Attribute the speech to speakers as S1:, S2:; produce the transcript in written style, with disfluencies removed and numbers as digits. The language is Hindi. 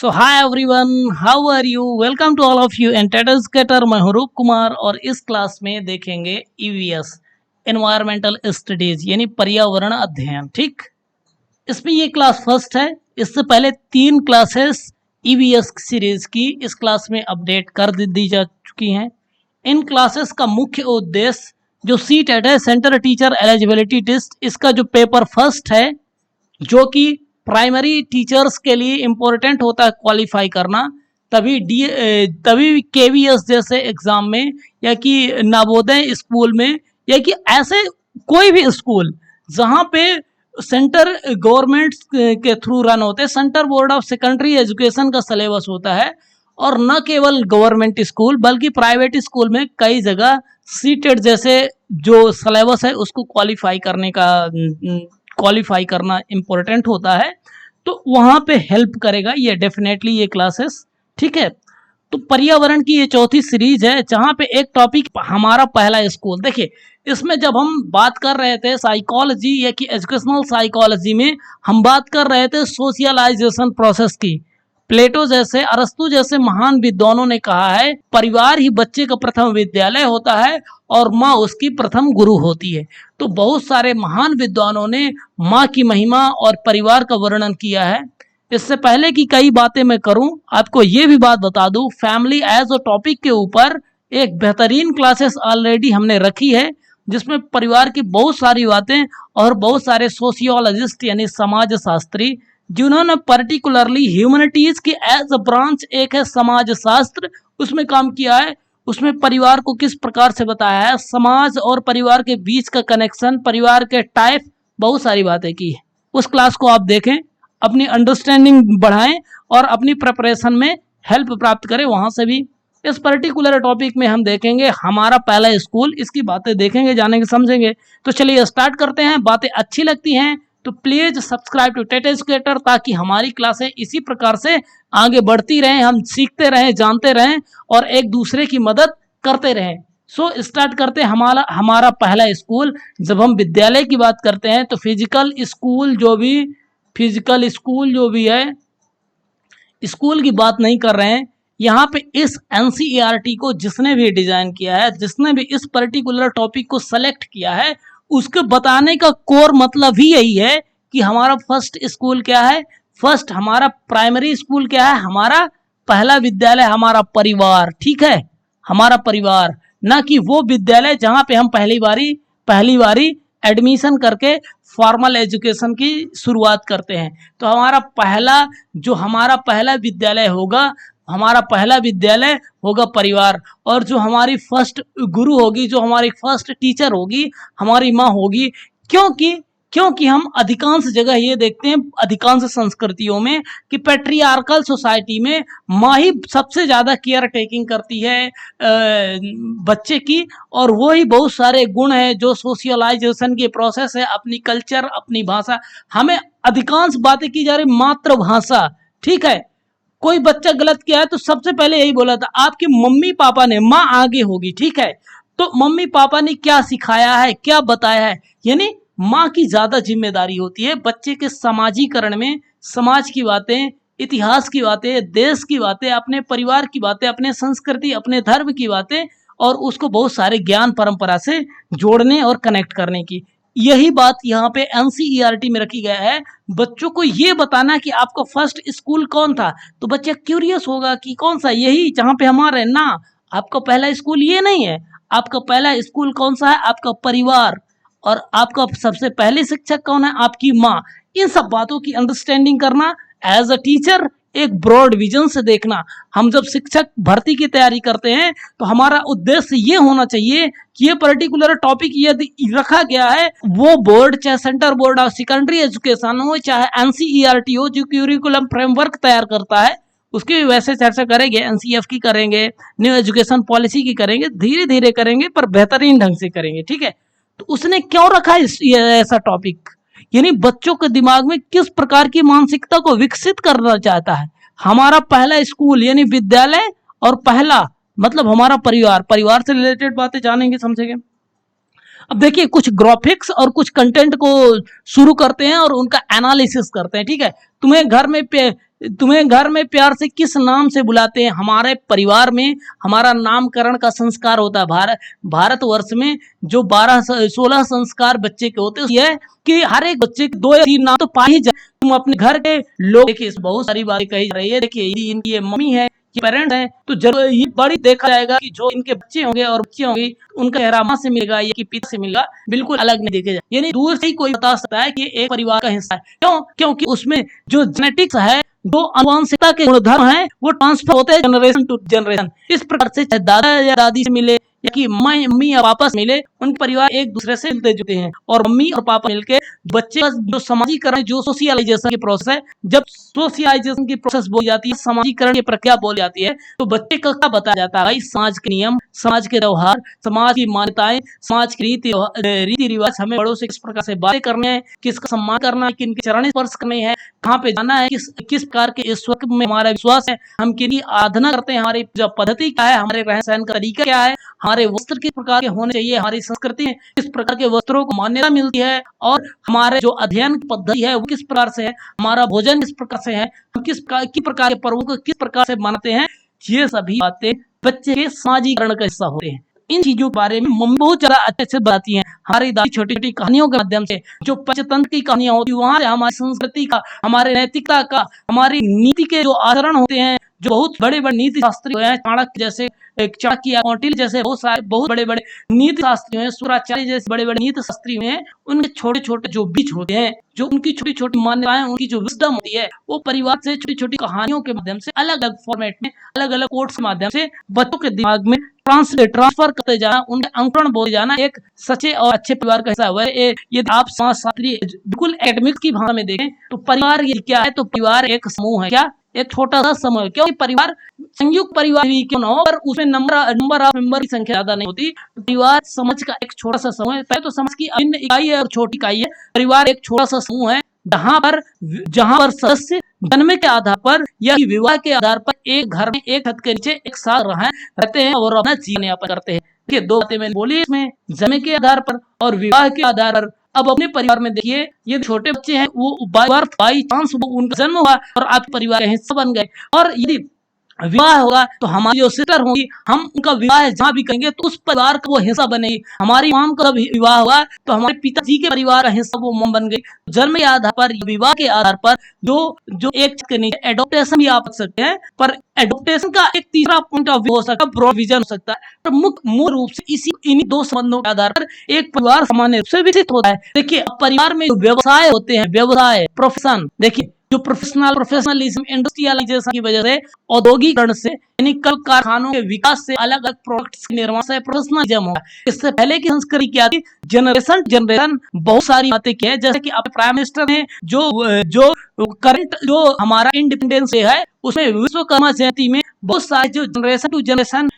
S1: So hi everyone, how are you? Welcome to all of you and TET educator. मैं हूं रूप कुमार और इस क्लास में देखेंगे ईवीएस, एनवायरमेंटल स्टडीज यानी पर्यावरण अध्ययन। ठीक, इसमें ये क्लास फर्स्ट है। इससे पहले 3 क्लासेस ईवीएस सीरीज की इस क्लास में अपडेट कर दी जा चुकी हैं। इन क्लासेस का मुख्य उद्देश्य जो सीटेट है, सेंटर टीचर एलिजिबिलिटी टेस्ट, इसका जो पेपर फर्स्ट है जो कि प्राइमरी टीचर्स के लिए इम्पोर्टेंट होता है क्वालिफाई करना, तभी केवीएस जैसे एग्जाम में या कि नवोदय स्कूल में या कि ऐसे कोई भी स्कूल जहाँ पे सेंटर गवर्नमेंट के थ्रू रन होते हैं, centre board of secondary education का सिलेबस होता है। और न केवल गवर्नमेंट स्कूल बल्कि प्राइवेट स्कूल में कई जगह सीटेट जैसे जो सिलेबस है उसको क्वालिफाई करना इम्पोर्टेंट होता है, तो वहाँ पे हेल्प करेगा ये डेफिनेटली ये क्लासेस। ठीक है, तो पर्यावरण की ये चौथी सीरीज है जहाँ पे एक टॉपिक हमारा पहला स्कूल। देखिए, इसमें जब हम बात कर रहे थे साइकोलॉजी या कि एजुकेशनल साइकोलॉजी में हम बात कर रहे थे सोशलाइजेशन प्रोसेस की। प्लेटो जैसे, अरस्तु जैसे महान विद्वानों ने कहा है परिवार ही बच्चे का प्रथम विद्यालय होता है और माँ उसकी प्रथम गुरु होती है। तो बहुत सारे महान विद्वानों ने माँ की महिमा और परिवार का वर्णन किया है। इससे पहले की कई बातें मैं करूं, आपको ये भी बात बता दूं, फैमिली एज अ टॉपिक के ऊपर एक बेहतरीन क्लासेस ऑलरेडी हमने रखी है जिसमें परिवार की बहुत सारी बातें और बहुत सारे सोशियोलॉजिस्ट यानी समाज शास्त्री जिन्होंने पर्टिकुलरली ह्यूमैनिटीज की एज अ ब्रांच एक है समाज शास्त्र, उसमें काम किया है। उसमें परिवार को किस प्रकार से बताया है, समाज और परिवार के बीच का कनेक्शन, परिवार के टाइप, बहुत सारी बातें की है। उस क्लास को आप देखें, अपनी अंडरस्टैंडिंग बढ़ाएं और अपनी प्रिपरेशन में हेल्प प्राप्त करें वहां से भी। इस पर्टिकुलर टॉपिक में हम देखेंगे हमारा पहला स्कूल, इसकी बातें देखेंगे, जानेंगे, समझेंगे। तो चलिए स्टार्ट करते हैं। बातें अच्छी लगती हैं तो please subscribe to TET educator ताकि हमारी क्लासें इसी प्रकार से आगे बढ़ती रहें, हम सीखते रहें, जानते रहें और एक दूसरे की मदद करते रहें। सो स्टार्ट करते हैं हमारा पहला स्कूल। जब हम विद्यालय की बात करते हैं तो फिजिकल स्कूल जो भी है, स्कूल की बात नहीं कर रहे हैं यहाँ पे। इस एनसीईआरटी को जिसने भी डिजाइन किया है, जिसने भी इस पर्टिकुलर टॉपिक को सेलेक्ट किया है, उसके बताने का कोर मतलब ही यही है कि हमारा फर्स्ट स्कूल क्या है, फर्स्ट हमारा प्राइमरी स्कूल क्या है, हमारा पहला विद्यालय हमारा परिवार। ठीक है, हमारा परिवार, ना कि वो विद्यालय जहाँ पे हम पहली बारी एडमिशन करके फॉर्मल एजुकेशन की शुरुआत करते हैं। तो हमारा पहला विद्यालय होगा परिवार। और जो हमारी फर्स्ट गुरु होगी, जो हमारी फर्स्ट टीचर होगी, हमारी माँ होगी। क्योंकि हम अधिकांश जगह ये देखते हैं, अधिकांश संस्कृतियों में, कि पैट्रियार्कल सोसाइटी में माँ ही सबसे ज़्यादा केयर टेकिंग करती है बच्चे की। और वो ही बहुत सारे गुण हैं जो सोशलाइजेशन के प्रोसेस है, अपनी कल्चर, अपनी भाषा, हमें अधिकांश बातें की जा रही मातृभाषा। ठीक है, कोई बच्चा गलत किया है तो सबसे पहले यही बोला था आपके मम्मी पापा ने, माँ आगे होगी। ठीक है, तो मम्मी पापा ने क्या सिखाया है, क्या बताया है, यानी माँ की ज्यादा जिम्मेदारी होती है बच्चे के समाजीकरण में। समाज की बातें, इतिहास की बातें, देश की बातें, अपने परिवार की बातें, अपने संस्कृति, अपने धर्म की बातें, और उसको बहुत सारे ज्ञान परंपरा से जोड़ने और कनेक्ट करने की। यही बात यहाँ पे एनसीईआरटी में रखी गया है, बच्चों को ये बताना कि आपका फर्स्ट स्कूल कौन था। तो बच्चा क्यूरियस होगा कि कौन सा, यही जहाँ पे हमारे ना, आपका पहला स्कूल ये नहीं है। आपका पहला स्कूल कौन सा है, आपका परिवार। और आपका सबसे पहले शिक्षक कौन है, आपकी माँ। इन सब बातों की अंडरस्टैंडिंग करना, एज अ टीचर एक ब्रॉड विजन से देखना। हम जब शिक्षक भर्ती की तैयारी करते हैं तो हमारा उद्देश्य ये होना चाहिए कि ये पर्टिकुलर टॉपिक यदि रखा गया है, वो बोर्ड, चाहे centre board of secondary education हो, चाहे एनसीईआरटी हो, जो क्यूरिकुलम फ्रेमवर्क तैयार करता है, उसकी भी वैसे चर्चा करेंगे, एनसीएफ की करेंगे, न्यू एजुकेशन पॉलिसी की करेंगे, धीरे धीरे करेंगे पर बेहतरीन ढंग से करेंगे। ठीक है, तो उसने क्यों रखा है ऐसा टॉपिक, यानी बच्चों के दिमाग में किस प्रकार की मानसिकता को विकसित करना चाहता है। हमारा पहला स्कूल यानी विद्यालय, और पहला मतलब हमारा परिवार से रिलेटेड बातें जानेंगे, समझेंगे। अब देखिए कुछ ग्राफिक्स और कुछ कंटेंट को शुरू करते हैं और उनका एनालिसिस करते हैं, ठीक है। तुम्हें घर में प्यार से किस नाम से बुलाते हैं? हमारे परिवार में हमारा नामकरण का संस्कार होता है। भारतवर्ष में जो 12-16 संस्कार बच्चे के होते हैं, यह कि हर एक बच्चे के 2 या 3 नाम तो पा ही जाए। तुम अपने घर के लोग देखिए, बहुत सारी बातें कही जा रही है। देखिए इनकी ये मम्मी है, ये पेरेंट्स हैं, तो जरूर ये बड़ी देखा जाएगा कि जो इनके बच्चे होंगे और बच्ची होंगी, उनका चेहरा माँ से मिलेगा या कि पिता से मिलेगा, बिल्कुल अलग नहीं देखे जाए। यानी दूर से ही कोई बता सकता है कि एक परिवार का हिस्सा है। क्यों? क्योंकि उसमें जो जेनेटिक्स है, जो आनुवंशिकता के गुणधर्म हैं, वो ट्रांसफर होते हैं जनरेशन टू जनरेशन। इस प्रकार से चाहे दादा या दादी से मिले या कि मम्मी या पापा से मिले, उनके परिवार एक दूसरे से मिलते जुलते हैं। और मम्मी और पापा मिलके बच्चे का जो सामाजिकरण, जो सोशलाइजेशन की प्रोसेस है, जब सोशलाइजेशन की प्रोसेस बोली जाती है, सामाजिकरण की प्रक्रिया बोली जाती है, तो बच्चे का क्या बताया जाता है? भाई समाज के नियम, समाज के व्यवहार, समाज की मान्यताएं, समाज की रीति रिवाज, हमें बड़ों से किस प्रकार से बातें करनी है, किसका सम्मान करना है, किनके चरण स्पर्श करने हैं, कहाँ पे जाना है, किस प्रकार के ईश्वर में हमारा विश्वास है, हम किनकी आराधना करते हैं, हमारी पूजा पद्धति क्या है, हमारे रहन सहन का तरीका क्या है, हमारे वस्त्र किस प्रकार के होने चाहिए, हमारी संस्कृति में किस प्रकार के वस्त्रों को मान्यता मिलती है, और हमारे जो अध्ययन की पद्धति है वो किस प्रकार से है, हमारा भोजन किस प्रकार से है, हम किस प्रकार के पर्वों को किस प्रकार से मनाते हैं, ये सभी बातें बच्चे के सामाजिकरण का हिस्सा होते हैं। इन चीजों के बारे में मम्मी बहुत ज्यादा अच्छे से बताती हैं। हमारी दादी छोटी छोटी कहानियों के माध्यम से, जो पंचतंत्र की कहानियां होती है, वहां से हमारी संस्कृति का, हमारे नैतिकता का, हमारी नीति के जो आचरण होते हैं, जो बहुत बड़े बड़े नीति शास्त्री हैं, चाणक्य, कौटिल्य जैसे बहुत बड़े बड़े नीति शास्त्री हैं, शुक्राचार्य जैसे बड़े बड़े नीति शास्त्री हैं, उनके छोटे छोटे जो बीज होते हैं, जो उनकी छोटी छोटी मान्यताएं, उनकी जो विजडम होती है, वो परिवार से छोटी छोटी कहानियों के माध्यम से, अलग अलग फॉर्मेट में, अलग अलग कोट्स के माध्यम से बच्चों के दिमाग में ट्रांसफर करते जाना, उनके अंकुरण बोले जाना, एक सच्चे और अच्छे परिवार का हिस्सा हुआ है। यदि आप समाजशास्त्री बिल्कुल एकेडमिक्स की भाषा में देखें तो परिवार ये क्या है? तो परिवार एक समूह है। क्या? एक छोटा सा समूह है। क्योंकि परिवार संयुक्त परिवार भी क्यों ना हो, पर उसमें नंबर ऑफ मेंबर की संख्या ज्यादा नहीं होती। परिवार समाज का एक छोटा सा समूह है। पहले तो समाज की अन्य इकाई है और छोटी इकाई है। परिवार एक छोटा सा समूह है जहाँ पर सदस्य जन्म के आधार पर या विवाह के आधार पर एक घर में एक छत के नीचे एक साथ रहते हैं और अपना जीवन यापन करते हैं। देखिए 2 बातें मैंने बोली इसमें, जन्म के आधार पर और विवाह के आधार पर। अब अपने परिवार में देखिए, ये छोटे बच्चे हैं, वो बाई चांस उनका जन्म हुआ और आप परिवार का हिस्सा बन गए। और यदि विवाह होगा तो हमारी जो सिस्टर होंगी, हम उनका विवाह जहाँ भी करेंगे तो उस परिवार का वो हिस्सा बनेगी। हमारी मॉम का विवाह हुआ तो हमारे पिताजी के परिवार का हिस्सा वो मॉम बन गई। जन्म के आधार पर, विवाह के आधार पर जो एक के नीचे एडॉप्टेशन भी आप सकते हैं, पर एडॉप्टेशन का एक तीसरा पॉइंट ऑफ व्यू हो सकता है, प्रोविजन हो सकता है। पर मूल रूप से इन्हीं 2 संबंधों के आधार पर एक परिवार सामान्य रूप से विकसित होता है। देखिए परिवार में जो व्यवसाय होते हैं, व्यवसाय प्रोफेशन, देखिए जो प्रोफेशनलिज्म, इंडस्ट्रियलाइजेशन की वजह से, औद्योगिकरण से, यानी कल कारखानों के विकास से, अलग अलग प्रोडक्ट्स के निर्माण से प्रोफेशनलिज्म होगा। इससे पहले की संस्कृति क्या थी? जनरेशन बहुत सारी बातें की है। जैसे कि आप प्राइम मिनिस्टर ने जो करंट जो हमारा इंडिपेंडेंस है, उसमें विश्वकर्मा जयंती में बहुत सारे जो जनरेशन टू जनरेशन